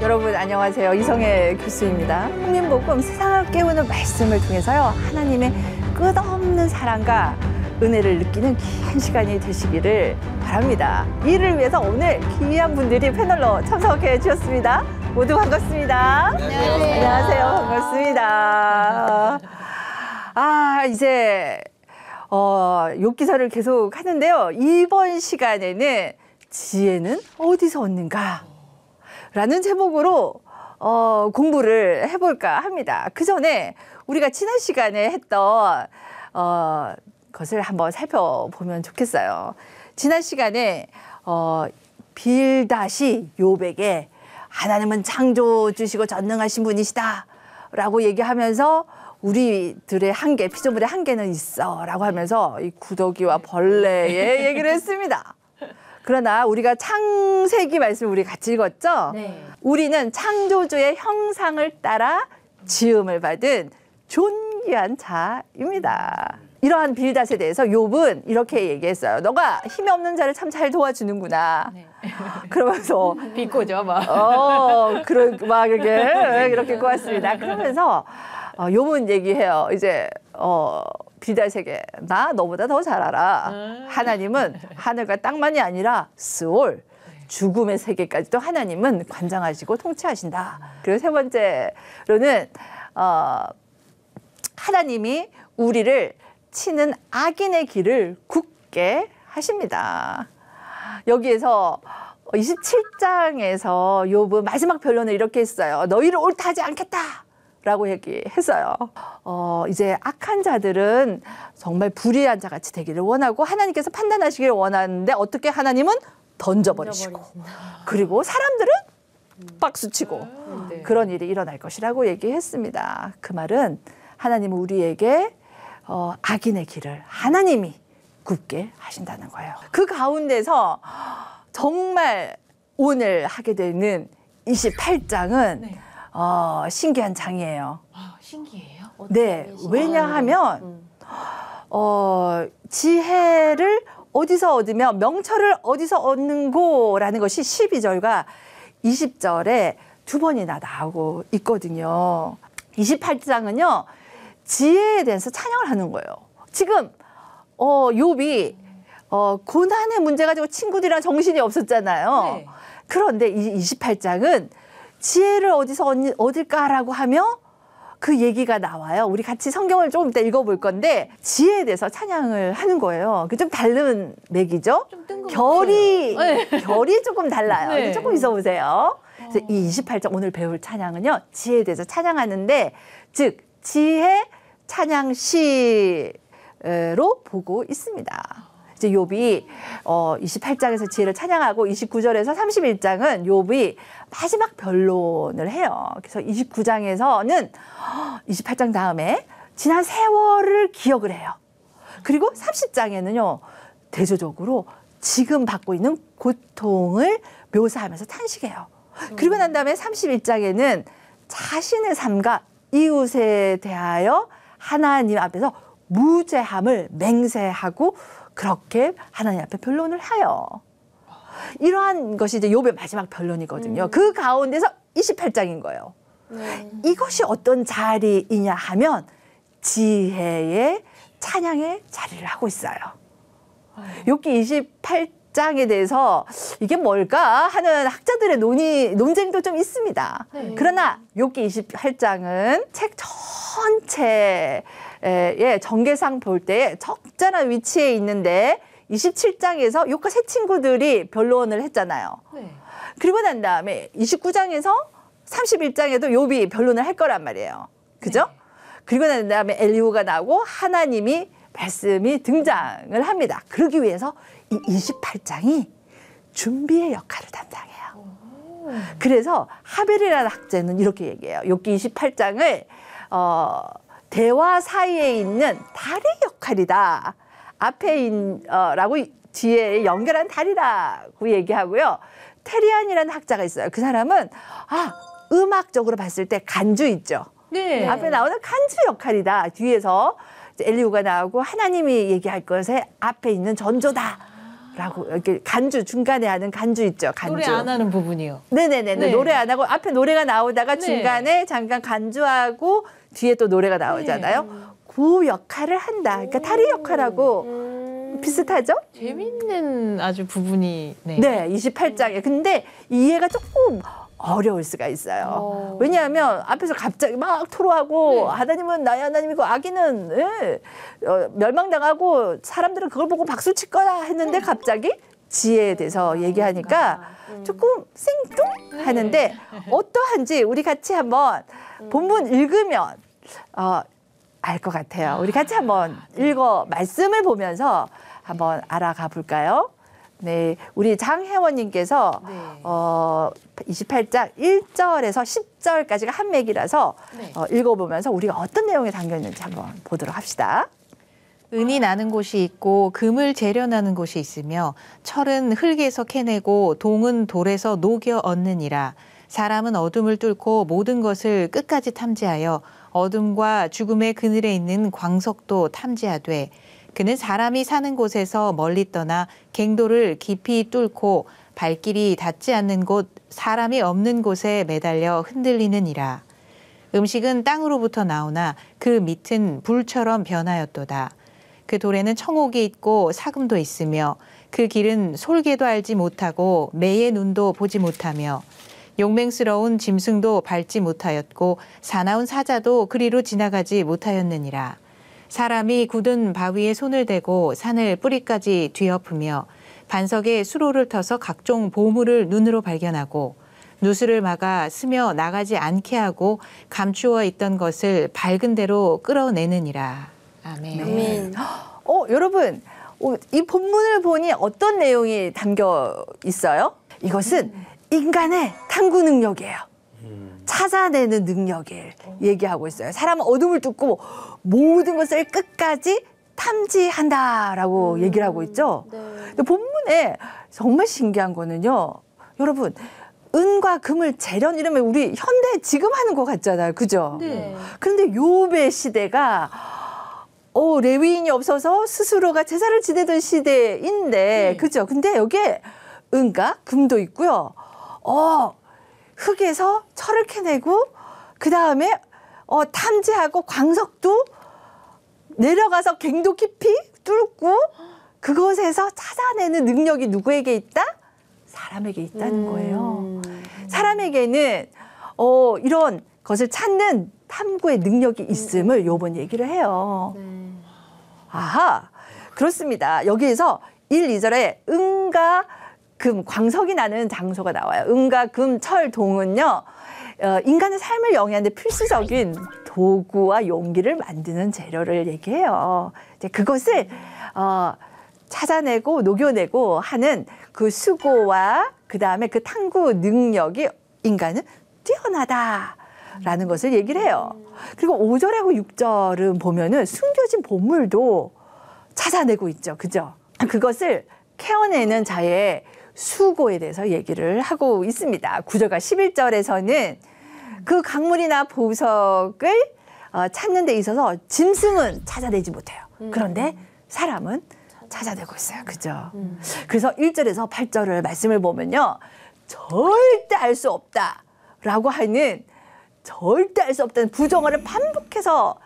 여러분 안녕하세요. 이성애 교수입니다. 홍림복음 세상을 깨우는 말씀을 통해서요. 하나님의 끝없는 사랑과 은혜를 느끼는 귀한 시간이 되시기를 바랍니다. 이를 위해서 오늘 귀한 분들이 패널로 참석해 주셨습니다. 모두 반갑습니다. 안녕하세요. 안녕하세요. 반갑습니다. 이제 욥기서를 계속 하는데요. 이번 시간에는 지혜는 어디서 얻는가? 라는 제목으로 공부를 해볼까 합니다. 그 전에 우리가 지난 시간에 했던 것을 한번 살펴보면 좋겠어요. 지난 시간에 빌닷이 욥에게 하나님은 창조주시고 전능하신 분이시다 라고 얘기하면서 우리들의 한계, 피조물의 한계는 있어 라고 하면서 이 구더기와 벌레의 얘기를 했습니다. 그러나 우리가 창세기 말씀을 우리 같이 읽었죠? 네. 우리는 창조주의 형상을 따라 지음을 받은 존귀한 자입니다. 이러한 빌닷에 대해서 욥은 이렇게 얘기했어요. 너가 힘이 없는 자를 참 잘 도와주는구나. 네. 그러면서 비꼬죠, 막. 막 이렇게 꼬았습니다. 그러면서 욥은 얘기해요. 이제 빌닷에게 나 너보다 더 잘 알아. 하나님은 하늘과 땅만이 아니라 스올 죽음의 세계까지도 하나님은 관장하시고 통치하신다. 그리고 세 번째로는 하나님이 우리를 치는 악인의 길을 굳게 하십니다. 여기에서 27장에서 욥은 마지막 변론을 이렇게 했어요. 너희를 옳다 하지 않겠다 라고 얘기했어요. 이제 악한 자들은 정말 불의한 자같이 되기를 원하고 하나님께서 판단하시기를 원하는데 어떻게 하나님은 던져버리시고 그리고 사람들은 박수치고 네. 그런 일이 일어날 것이라고 얘기했습니다. 그 말은 하나님은 우리에게 악인의 길을 하나님이 굽게 하신다는 거예요. 그 가운데서 정말 오늘 하게 되는 28장은 네. 신기한 장이에요. 신기해요? 네, 왜냐하면 지혜를 어디서 얻으며 명철을 어디서 얻는고라는 것이 12절과 20절에 두 번이나 나오고 있거든요. 28장은요. 지혜에 대해서 찬양을 하는 거예요. 지금 욥이 고난의 문제 가지고 친구들이랑 정신이 없었잖아요. 네. 그런데 이 28장은 지혜를 어디서 얻을까라고 하며 그 얘기가 나와요. 우리 같이 성경을 조금 이따 읽어볼 건데 지혜에 대해서 찬양을 하는 거예요. 좀 다른 맥이죠. 좀 결이 네. 결이 조금 달라요. 네. 조금 있어보세요. 그래서 이 28장 오늘 배울 찬양은요. 지혜에 대해서 찬양하는데 즉 지혜 찬양 시로 보고 있습니다. 이제 욥이 28장에서 지혜를 찬양하고 29절에서 31장은 욥이 마지막 변론을 해요. 그래서 29장에서는 28장 다음에 지난 세월을 기억을 해요. 그리고 30장에는요. 대조적으로 지금 받고 있는 고통을 묘사하면서 탄식해요. 그리고 난 다음에 31장에는 자신의 삶과 이웃에 대하여 하나님 앞에서 무죄함을 맹세하고 그렇게 하나님 앞에 변론을 해요. 이러한 것이 이제 욥의 마지막 변론이거든요. 그 가운데서 28장인 거예요. 이것이 어떤 자리이냐 하면 지혜의 찬양의 자리를 하고 있어요. 욥기 28장에 대해서 이게 뭘까 하는 학자들의 논쟁도 좀 있습니다. 네. 그러나 욥기 28장은 책 전체의 전개상 볼 때 적절한 위치에 있는데 27장에서 욥과 세 친구들이 변론을 했잖아요. 네. 그리고 난 다음에 29장에서 31장에도 욥이 변론을 할 거란 말이에요. 그죠? 네. 그리고 난 다음에 엘리후가 나오고 하나님이 말씀이 등장을 합니다. 그러기 위해서 이 28장이 준비의 역할을 담당해요. 그래서 하벨이라는 학자는 이렇게 얘기해요. 욥기 28장을 대화 사이에 있는 다리 역할이다. 앞에 라고 뒤에 연결한 다리라고 얘기하고요. 테리안이라는 학자가 있어요. 그 사람은 음악적으로 봤을 때 간주 있죠. 네. 앞에 나오는 간주 역할이다. 뒤에서 이제 엘리후가 나오고 하나님이 얘기할 것에 앞에 있는 전조다. 라고 이렇게 간주 중간에 하는 간주 있죠. 간주. 노래 안 하는 부분이요. 네네네. 네. 노래 안 하고 앞에 노래가 나오다가 네. 중간에 잠깐 간주하고 뒤에 또 노래가 나오잖아요. 그 역할을 한다. 그러니까 탈의 역할하고 비슷하죠? 재밌는 아주 부분이. 네. 네, 28장에. 근데 이해가 조금 어려울 수가 있어요. 왜냐하면 앞에서 갑자기 막 토로하고 하나님은 나의 하나님이고 아기는 멸망당하고 사람들은 그걸 보고 박수 칠 거야 했는데 갑자기 지혜에 대해서 얘기하니까 조금 생뚱하는데 어떠한지 우리 같이 한번 본문 읽으면 알 것 같아요. 우리 같이 한번 읽어 말씀을 보면서 한번 알아가 볼까요? 네, 우리 장혜원님께서 28장 1절에서 10절까지가 한 맥이라서 읽어보면서 우리가 어떤 내용에 담겨 있는지 한번 보도록 합시다. 은이 나는 곳이 있고 금을 재련하는 곳이 있으며 철은 흙에서 캐내고 동은 돌에서 녹여 얻느니라. 사람은 어둠을 뚫고 모든 것을 끝까지 탐지하여 어둠과 죽음의 그늘에 있는 광석도 탐지하되 그는 사람이 사는 곳에서 멀리 떠나 갱도를 깊이 뚫고 발길이 닿지 않는 곳 사람이 없는 곳에 매달려 흔들리느니라. 음식은 땅으로부터 나오나 그 밑은 불처럼 변하였도다. 그 돌에는 청옥이 있고 사금도 있으며 그 길은 솔개도 알지 못하고 매의 눈도 보지 못하며 용맹스러운 짐승도 밟지 못하였고 사나운 사자도 그리로 지나가지 못하였느니라. 사람이 굳은 바위에 손을 대고 산을 뿌리까지 뒤엎으며 반석에 수로를 터서 각종 보물을 눈으로 발견하고 누수를 막아 스며 나가지 않게 하고 감추어 있던 것을 밝은 대로 끌어내느니라. 아멘. 아멘. 여러분, 이 본문을 보니 어떤 내용이 담겨 있어요? 이것은 인간의 탐구 능력이에요. 찾아내는 능력을 얘기하고 있어요. 사람은 어둠을 뚫고 모든 것을 끝까지 탐지한다라고 얘기를 하고 있죠. 근데 본문에 정말 신기한 거는요. 여러분, 은과 금을 재련 이러면 우리 현대 지금 하는 것 같잖아요. 그죠? 네. 그런데 욥의 시대가 레위인이 없어서 스스로가 제사를 지내던 시대인데 그죠? 근데 여기에 은과 금도 있고요. 흙에서 철을 캐내고 그 다음에 탐지하고 광석도 내려가서 갱도 깊이 뚫고 그곳에서 찾아내는 능력이 누구에게 있다? 사람에게 있다는 거예요. 사람에게는 이런 것을 찾는 탐구의 능력이 있음을 욥은 얘기를 해요. 아하, 그렇습니다. 여기에서 1, 2절에 은과 금, 광석이 나는 장소가 나와요. 은과 금, 철, 동은요. 인간의 삶을 영위하는 데 필수적인 도구와 용기를 만드는 재료를 얘기해요. 이제 그것을 찾아내고 녹여내고 하는 그 수고와 그다음에 그 탐구 능력이 인간은 뛰어나다라는 것을 얘기를 해요. 그리고 5절하고 6절은 보면은 숨겨진 보물도 찾아내고 있죠. 그죠? 그것을 캐어내는 자의 수고에 대해서 얘기를 하고 있습니다. 9절과 11절에서는 그 강물이나 보석을 찾는 데 있어서 짐승은 찾아내지 못해요. 그런데 사람은 찾아내고 있어요. 그죠? 그래서 1절에서 8절을 말씀을 보면요. 절대 알 수 없다라고 하는 절대 알 수 없다는 부정어를 반복해서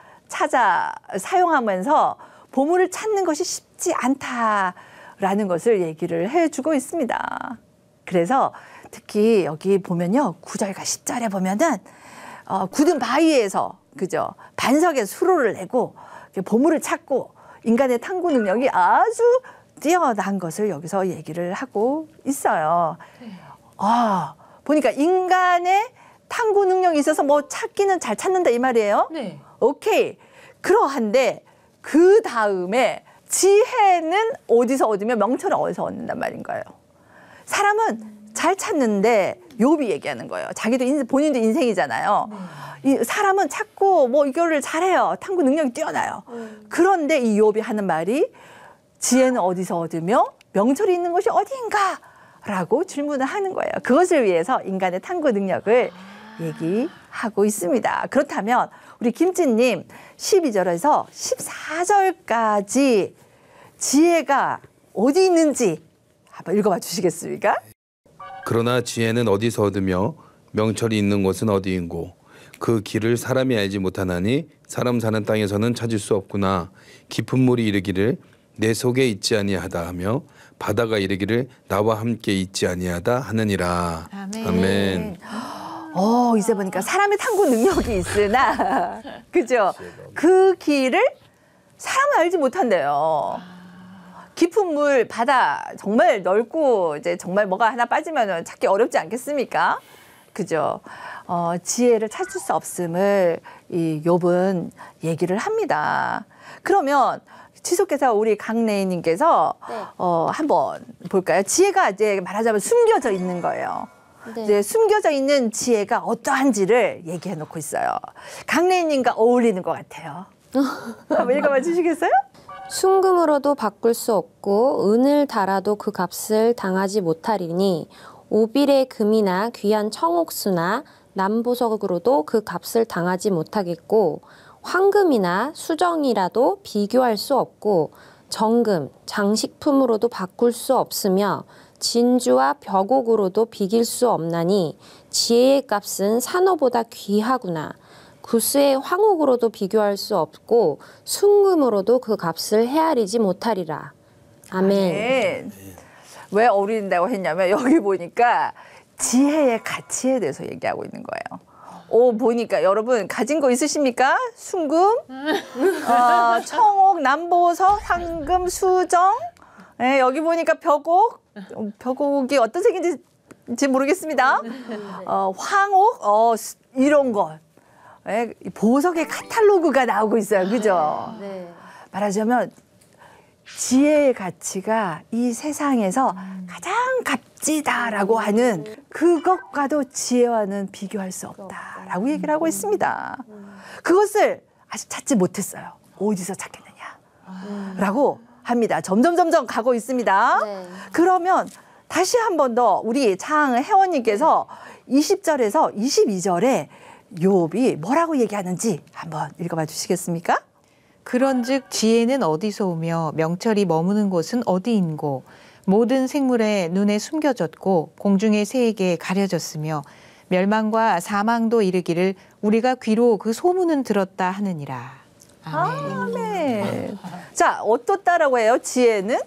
사용하면서 보물을 찾는 것이 쉽지 않다라는 것을 얘기를 해주고 있습니다. 그래서 특히 여기 보면요. 9절과 10절에 보면은 굳은 바위에서 그죠? 반석에 수로를 내고 보물을 찾고 인간의 탐구 능력이 아주 뛰어난 것을 여기서 얘기를 하고 있어요. 보니까 인간의 탐구 능력이 있어서 뭐 찾기는 잘 찾는다 이 말이에요. 네. 오케이. 그러한데 그 다음에 지혜는 어디서 얻으며 명철은 어디서 얻는단 말인 거예요. 사람은 잘 찾는데 욥이 얘기하는 거예요. 자기도 본인도 인생이잖아요. 이 사람은 찾고 뭐 이거를 잘해요. 탐구 능력이 뛰어나요. 그런데 이 욥이 하는 말이 지혜는 어디서 얻으며 명철이 있는 곳이 어디인가? 라고 질문을 하는 거예요. 그것을 위해서 인간의 탐구 능력을 얘기하고 있습니다. 그렇다면 우리 김진님 12절에서 14절까지 지혜가 어디 있는지 한번 읽어봐 주시겠습니까? 그러나 지혜는 어디서 얻으며 명철이 있는 곳은 어디인고 그 길을 사람이 알지 못하나니 사람 사는 땅에서는 찾을 수 없구나. 깊은 물이 이르기를 내 속에 있지 아니하다 하며 바다가 이르기를 나와 함께 있지 아니하다 하느니라. 아멘. 아멘. 이제 보니까 사람의 탐구 능력이 있으나 그죠? 그 길을 사람은 알지 못한대요. 깊은 물, 바다 정말 넓고 이제 정말 뭐가 하나 빠지면 찾기 어렵지 않겠습니까? 그죠? 지혜를 찾을 수 없음을 이 욥은 얘기를 합니다. 그러면 지속해서 우리 강래인님께서 네. 한번 볼까요? 지혜가 이제 말하자면 숨겨져 있는 거예요. 네. 이제 숨겨져 있는 지혜가 어떠한지를 얘기해 놓고 있어요. 강래인님과 어울리는 것 같아요. 한번 읽어봐 주시겠어요? 순금으로도 바꿀 수 없고 은을 달아도 그 값을 당하지 못하리니 오빌의 금이나 귀한 청옥수나 남보석으로도 그 값을 당하지 못하겠고 황금이나 수정이라도 비교할 수 없고 정금, 장식품으로도 바꿀 수 없으며 진주와 벽옥으로도 비길 수 없나니 지혜의 값은 산호보다 귀하구나. 구스의 황옥으로도 비교할 수 없고 순금으로도 그 값을 헤아리지 못하리라. 아멘. 네. 왜 어울린다고 했냐면 여기 보니까 지혜의 가치에 대해서 얘기하고 있는 거예요. 보니까 여러분 가진 거 있으십니까? 순금, 청옥, 남보석, 황금, 수정. 네, 여기 보니까 벽옥. 벽옥이 어떤 색인지 모르겠습니다. 황옥, 이런 것. 네, 보석의 카탈로그가 나오고 있어요. 그죠? 네. 말하자면 지혜의 가치가 이 세상에서 가장 값지다라고 하는 그것과도 지혜와는 비교할 수 없다라고 얘기를 하고 있습니다. 그것을 아직 찾지 못했어요. 어디서 찾겠느냐라고 합니다. 점점 가고 있습니다. 네. 그러면 다시 한 번 더 우리 장혜원님께서 20절에서 22절에 욥이 뭐라고 얘기하는지 한번 읽어봐 주시겠습니까? 그런즉 지혜는 어디서 오며 명철이 머무는 곳은 어디인고 모든 생물의 눈에 숨겨졌고 공중의 새에게 가려졌으며 멸망과 사망도 이르기를 우리가 귀로 그 소문은 들었다 하느니라. 아멘. 아멘. 자, 어떻다라고 해요? 지혜는?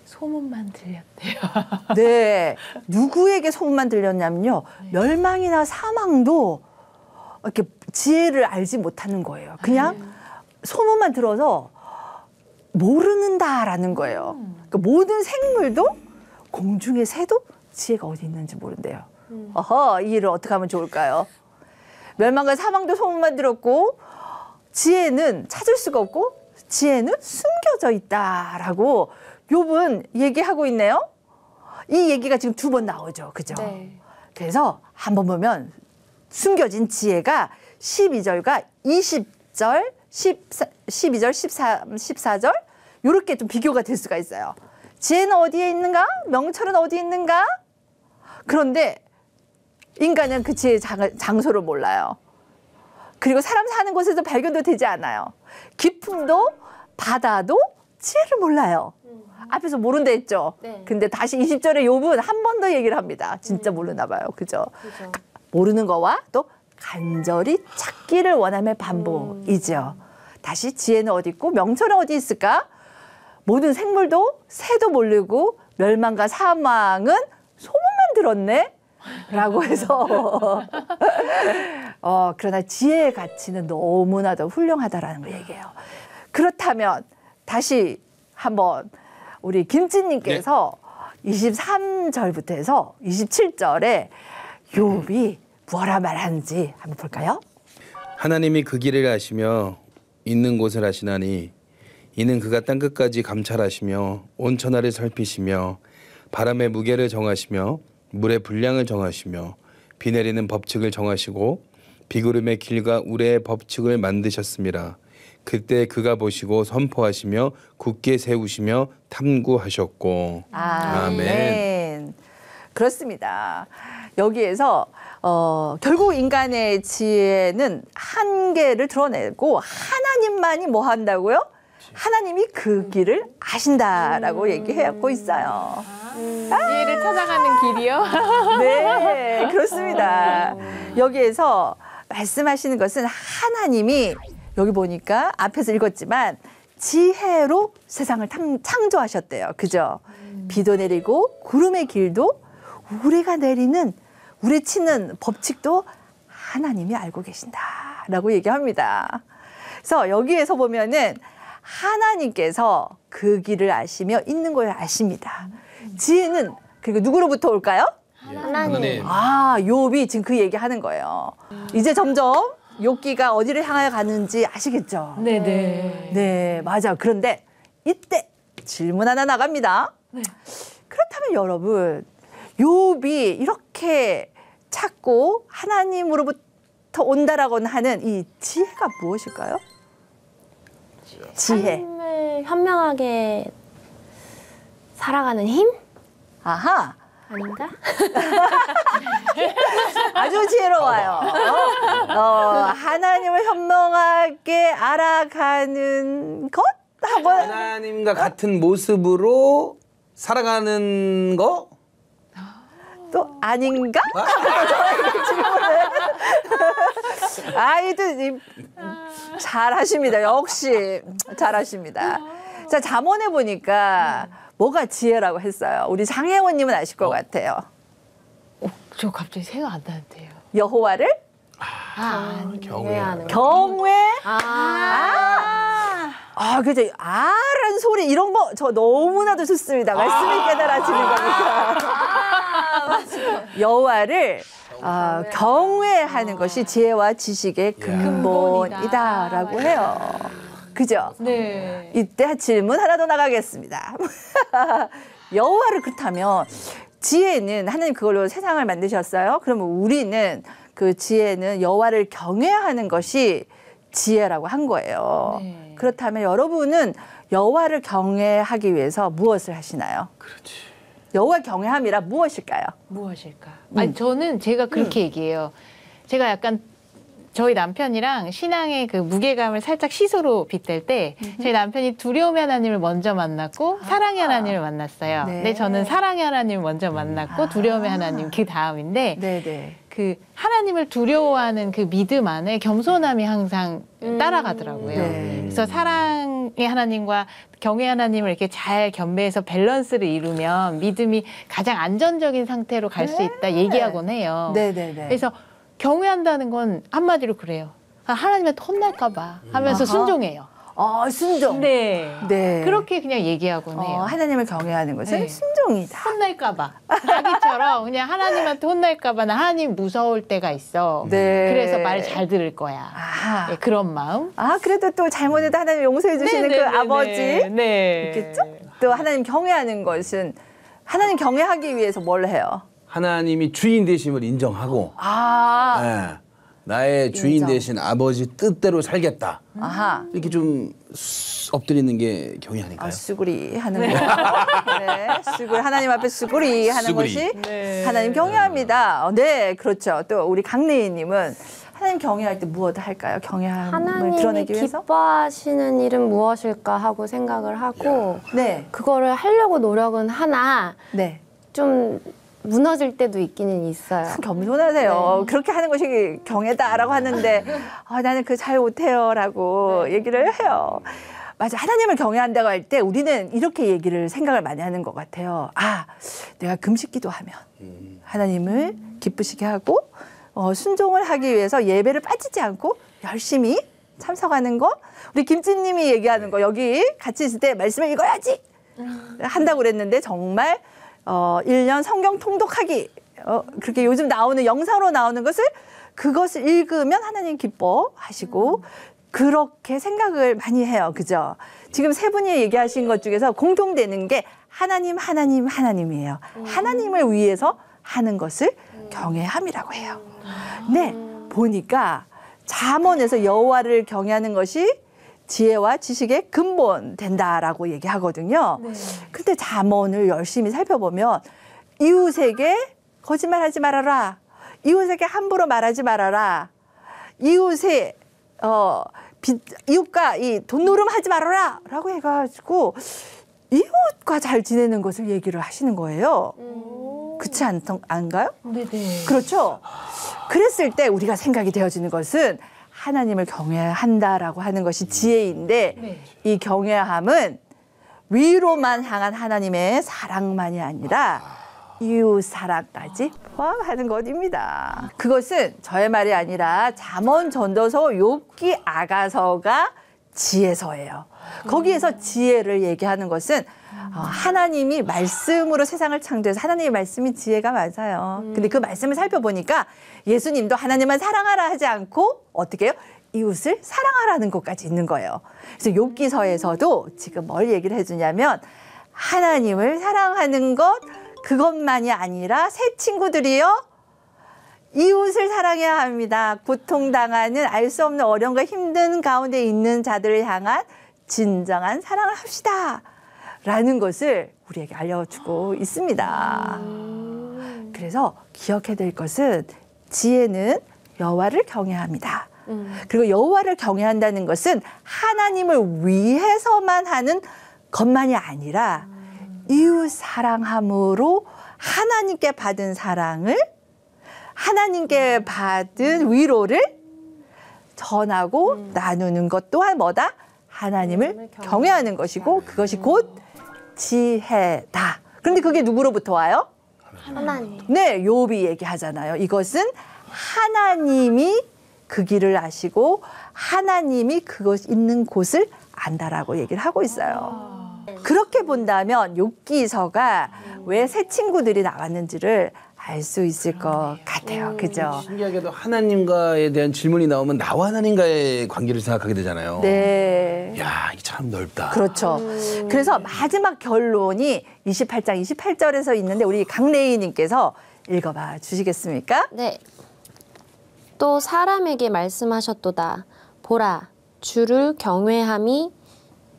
소문만 들렸대요. 네. 누구에게 소문만 들렸냐면요. 멸망이나 사망도 이렇게 지혜를 알지 못하는 거예요. 그냥 소문만 들어서 모르는다라는 거예요. 그러니까 모든 생물도 공중의 새도 지혜가 어디 있는지 모른대요. 이 일을 어떻게 하면 좋을까요? 멸망과 사망도 소문만 들었고 지혜는 찾을 수가 없고 지혜는 숨겨져 있다라고 욥은 얘기하고 있네요. 이 얘기가 지금 2번 나오죠. 그죠? 네. 그래서 한번 보면 숨겨진 지혜가 12절과 20절, 12절, 13, 14절 이렇게 좀 비교가 될 수가 있어요. 지혜는 어디에 있는가? 명철은 어디에 있는가? 그런데 인간은 그 지혜의 장소를 몰라요. 그리고 사람 사는 곳에서 발견도 되지 않아요. 깊음도 바다도 지혜를 몰라요. 앞에서 모른다 했죠. 네. 근데 다시 20절에 욥은 한 번 더 얘기를 합니다. 진짜 모르나 봐요. 그죠? 그죠. 모르는 거와 또 간절히 찾기를 원함의 반복이죠. 다시 지혜는 어디 있고 명철은 어디 있을까? 모든 생물도 새도 모르고 멸망과 사망은 소문만 들었네? 라고 해서 그러나 지혜의 가치는 너무나도 훌륭하다라는 걸 얘기해요. 그렇다면 다시 한번 우리 김치님께서 23절부터 해서 27절에 욥이 뭐라 말하는지 한번 볼까요? 하나님이 그 길을 아시며 있는 곳을 아시나니 이는 그가 땅끝까지 감찰하시며 온 천하를 살피시며 바람의 무게를 정하시며 물의 분량을 정하시며 비 내리는 법칙을 정하시고 비구름의 길과 우레의 법칙을 만드셨습니다. 그때 그가 보시고 선포하시며 굳게 세우시며 탐구하셨고. 아멘. 그렇습니다. 여기에서 결국 인간의 지혜는 한계를 드러내고 하나님만이 뭐 한다고요? 하나님이 그 길을 아신다라고 얘기하고 있어요. 지혜를 찾아가는 길이요? 네, 그렇습니다. 여기에서 말씀하시는 것은 하나님이 여기 보니까 앞에서 읽었지만 지혜로 세상을 창조하셨대요. 그죠? 비도 내리고 구름의 길도 우리가 내리는 우리 치는 법칙도 하나님이 알고 계신다라고 얘기합니다. 그래서 여기에서 보면은 하나님께서 그 길을 아시며 있는 걸 아십니다. 지혜는 그리고 누구로부터 올까요? 하나님. 아, 욥이 지금 그 얘기하는 거예요. 이제 점점 욥기가 어디를 향하여 가는지 아시겠죠? 네네. 네, 맞아. 그런데 이때 질문 하나 나갑니다. 그렇다면 여러분, 욥이 이렇게 찾고 하나님으로부터 온다라고 하는 이 지혜가 무엇일까요? 지혜. 삶을 현명하게 살아가는 힘? 아하. 아닌가? 아주 지혜로워요. 하나님을 현명하게 알아가는 것? 하고 하나님과 같은 모습으로 살아가는 거? 또 아닌가? 아이들 잘하십니다. 역시 잘하십니다. 자, 잠언에 보니까 뭐가 지혜라고 했어요. 우리 장혜원님은 아실 것 같아요. 저 갑자기 생각 안 나는데요. 여호와를 경외하는 경외. 아. 그죠. 아라는 소리 이런 거 저 너무나도 좋습니다. 말씀을 깨달아지는 거니까. 여호와를 경외하는 것이 지혜와 지식의 근본이다라고 해요. 그죠? 네. 이때 질문 하나 더 나가겠습니다. 여호와를 그렇다면 지혜는 하나님 그걸로 세상을 만드셨어요. 그러면 우리는 그 지혜는 여호와를 경외하는 것이 지혜라고 한 거예요. 네. 그렇다면 여러분은 여호와를 경외하기 위해서 무엇을 하시나요? 그렇지. 여호와 경외함이라 무엇일까요? 무엇일까? 아니 저는 제가 그렇게 얘기해요. 제가 약간 저희 남편이랑 신앙의 그 무게감을 살짝 시소로 빗댈 때 저희 남편이 두려움의 하나님을 먼저 만났고 사랑의 하나님을 만났어요. 네. 근데 저는 사랑의 하나님을 먼저 만났고 두려움의 하나님 그 다음인데 네네. 그 하나님을 두려워하는 그 믿음 안에 겸손함이 항상 따라가더라고요. 네. 그래서 사랑의 하나님과 경외 하나님을 이렇게 잘 겸비해서 밸런스를 이루면 믿음이 가장 안전적인 상태로 갈 수 있다 얘기하곤 해요. 네네네. 그래서 경외한다는 건 한마디로 그래요. 하나님한테 혼날까 봐 하면서 순종해요. 순종. 네. 네. 그렇게 그냥 얘기하곤 해요. 하나님을 경외하는 것은 네. 순종이다. 혼날까 봐. 자기처럼 그냥 하나님한테 혼날까 봐 나 하나님 무서울 때가 있어. 네. 그래서 말 잘 들을 거야. 아하. 네, 그런 마음. 그래도 또 잘못해도 하나님 용서해 주시는 그 아버지 네. 있겠죠? 또 하나님 경외하는 것은 하나님 경외하기 위해서 뭘 해요? 하나님이 주인 되심을 인정하고 네. 나의 주인 인정. 되신 아버지 뜻대로 살겠다. 아하. 이렇게 좀 엎드리는 게 경외 아닐까요? 수구리 하는 거. 네, 수구리 하나님 앞에 수구리 하는 수구리. 것이 네. 하나님 경외합니다. 네, 그렇죠. 또 우리 강래희님은 하나님 경외할 때 무엇을 할까요? 경외함을 하나님이 드러내기 위해서? 기뻐하시는 일은 무엇일까 하고 생각을 하고 네, 그거를 하려고 노력은 하나 네. 좀 무너질 때도 있기는 있어요. 겸손하세요. 그렇게 하는 것이 경외다라고 하는데 나는 그거 잘 못해요라고 얘기를 해요. 맞아. 하나님을 경외한다고 할 때 우리는 이렇게 얘기를 생각을 많이 하는 것 같아요. 내가 금식기도 하면 하나님을 기쁘시게 하고 순종을 하기 위해서 예배를 빠지지 않고 열심히 참석하는 거. 우리 김진님이 얘기하는 거 여기 같이 있을 때 말씀을 읽어야지 한다고 그랬는데 정말 1년 성경 통독하기 그렇게 요즘 나오는 영상으로 나오는 그것을 읽으면 하나님 기뻐하시고 그렇게 생각을 많이 해요. 그죠? 지금 세 분이 얘기하신 것 중에서 공통되는 게 하나님이에요. 하나님을 위해서 하는 것을 경외함이라고 해요. 네, 보니까 잠언에서 여호와를 경외하는 것이 지혜와 지식의 근본 된다라고 얘기하거든요. 근데 잠언을 열심히 살펴보면 이웃에게 거짓말하지 말아라. 이웃에게 함부로 말하지 말아라. 이웃의 이웃과 이 돈 노름하지 말아라 라고 해가지고 이웃과 잘 지내는 것을 얘기를 하시는 거예요. 그렇지 않가요? 네네. 그렇죠. 그랬을 때 우리가 생각이 되어지는 것은 하나님을 경외한다라고 하는 것이 지혜인데 네. 이 경외함은 위로만 향한 하나님의 사랑만이 아니라 이웃 사랑까지 포함하는 것입니다. 그것은 저의 말이 아니라 잠언 전도서 욥기 아가서가 지혜서예요. 거기에서 지혜를 얘기하는 것은 하나님이 말씀으로 세상을 창조해서 하나님의 말씀이 지혜가 맞아요. 근데 그 말씀을 살펴보니까 예수님도 하나님만 사랑하라 하지 않고 어떻게 해요? 이웃을 사랑하라는 것까지 있는 거예요. 그래서 욥기서에서도 지금 뭘 얘기를 해주냐면 하나님을 사랑하는 것 그것만이 아니라 새 친구들이요. 이웃을 사랑해야 합니다. 고통당하는 알 수 없는 어려움과 힘든 가운데 있는 자들을 향한 진정한 사랑을 합시다. 라는 것을 우리에게 알려주고 있습니다. 그래서 기억해야 될 것은 지혜는 여호와를 경외합니다. 그리고 여호와를 경외한다는 것은 하나님을 위해서만 하는 것만이 아니라 이웃 사랑함으로 하나님께 받은 사랑을 하나님께 받은 위로를 전하고 나누는 것 또한 뭐다? 하나님을 경외하는 것이고 그것이 곧 지혜다. 그런데 그게 누구로부터 와요? 하나님. 네, 욥이 얘기하잖아요. 이것은 하나님이 그 길을 아시고 하나님이 그것 있는 곳을 안다라고 얘기를 하고 있어요. 그렇게 본다면 욥기서가 왜 새 친구들이 나왔는지를 알 수 있을 것 같아요. 그죠? 신기하게도 하나님과에 대한 질문이 나오면 나와 하나님과의 관계를 생각하게 되잖아요. 네. 야, 이게 참 넓다. 그렇죠. 그래서 마지막 결론이 28장 28절에서 있는데 우리 강래희님께서 읽어봐 주시겠습니까? 네. 또 사람에게 말씀하셨도다. 보라, 주를 경외함이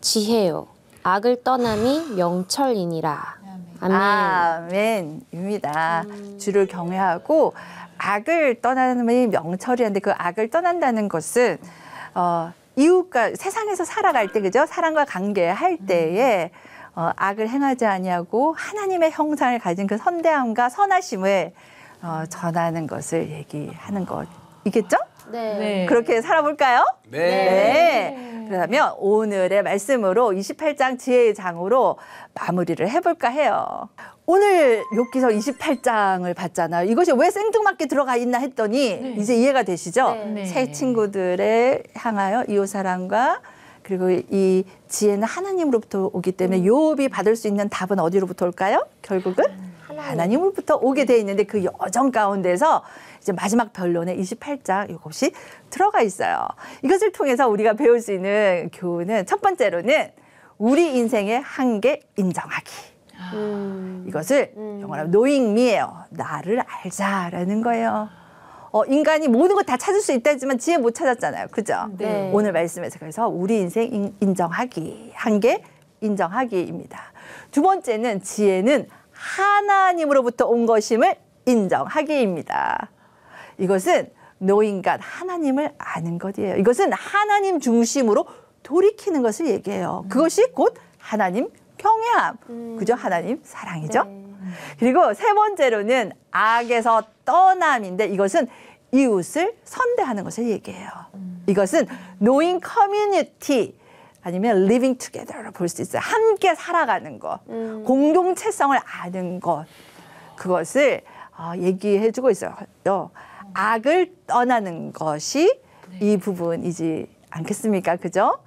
지혜요. 악을 떠남이 명철이니라. 아멘. 아멘입니다. 주를 경외하고 악을 떠나는 명철이한데 그 악을 떠난다는 것은 이웃과 세상에서 살아갈 때 그죠? 사람과 관계할 때에 악을 행하지 아니하고 하나님의 형상을 가진 그 선대함과 선하심을 전하는 것을 얘기하는 것이겠죠? 네. 그렇게 살아볼까요? 네. 그러면 오늘의 말씀으로 28장 지혜의 장으로 마무리를 해볼까 해요. 오늘 욥기서 28장을 봤잖아요. 이것이 왜 생뚱맞게 들어가 있나 했더니 이제 이해가 되시죠? 네. 새 친구들에 향하여 이웃사랑과 그리고 이 지혜는 하나님으로부터 오기 때문에 욥이 받을 수 있는 답은 어디로부터 올까요? 결국은 하나님으로부터 오게 돼 있는데 그 여정 가운데서 이제 마지막 변론에 28장 이것이 들어가 있어요. 이것을 통해서 우리가 배울 수 있는 교훈은 첫 번째로는 우리 인생의 한계 인정하기. 이것을 영어로 knowing me예요. 나를 알자라는 거예요. 인간이 모든 걸 다 찾을 수 있다 했지만 지혜 못 찾았잖아요. 그죠? 네. 오늘 말씀에서 그래서 우리 인생 인정하기, 한계 인정하기입니다. 두 번째는 지혜는 하나님으로부터 온 것임을 인정하기입니다. 이것은 knowing God, 하나님을 아는 것이에요. 이것은 하나님 중심으로 돌이키는 것을 얘기해요. 그것이 곧 하나님 경외함, 그죠? 하나님 사랑이죠. 그리고 세 번째로는 악에서 떠남인데 이것은 이웃을 선대하는 것을 얘기해요. 이것은 knowing community 아니면 living together로 볼 수 있어요. 함께 살아가는 것, 공동체성을 아는 것, 그것을 얘기해주고 있어요. 악을 떠나는 것이 이 부분이지 않겠습니까? 그죠?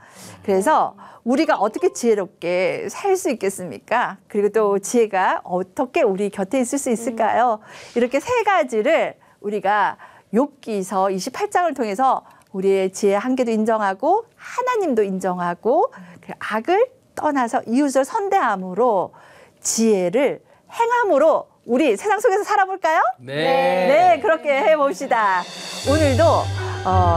그래서 우리가 어떻게 지혜롭게 살 수 있겠습니까? 그리고 또 지혜가 어떻게 우리 곁에 있을 수 있을까요? 이렇게 세 가지를 우리가 욥기서 28장을 통해서 우리의 지혜의 한계도 인정하고 하나님도 인정하고 악을 떠나서 이웃을 선대함으로 지혜를 행함으로 우리 세상 속에서 살아볼까요? 네, 그렇게 해봅시다. 오늘도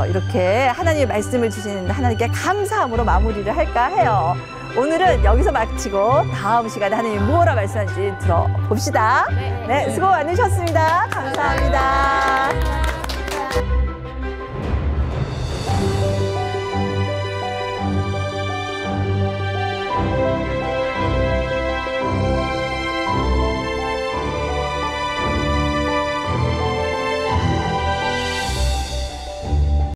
이렇게 하나님의 말씀을 주시는 하나님께 감사함으로 마무리를 할까 해요. 오늘은 여기서 마치고 다음 시간에 하나님이 무엇라 말씀하는지 들어봅시다. 네, 수고 많으셨습니다. 감사합니다.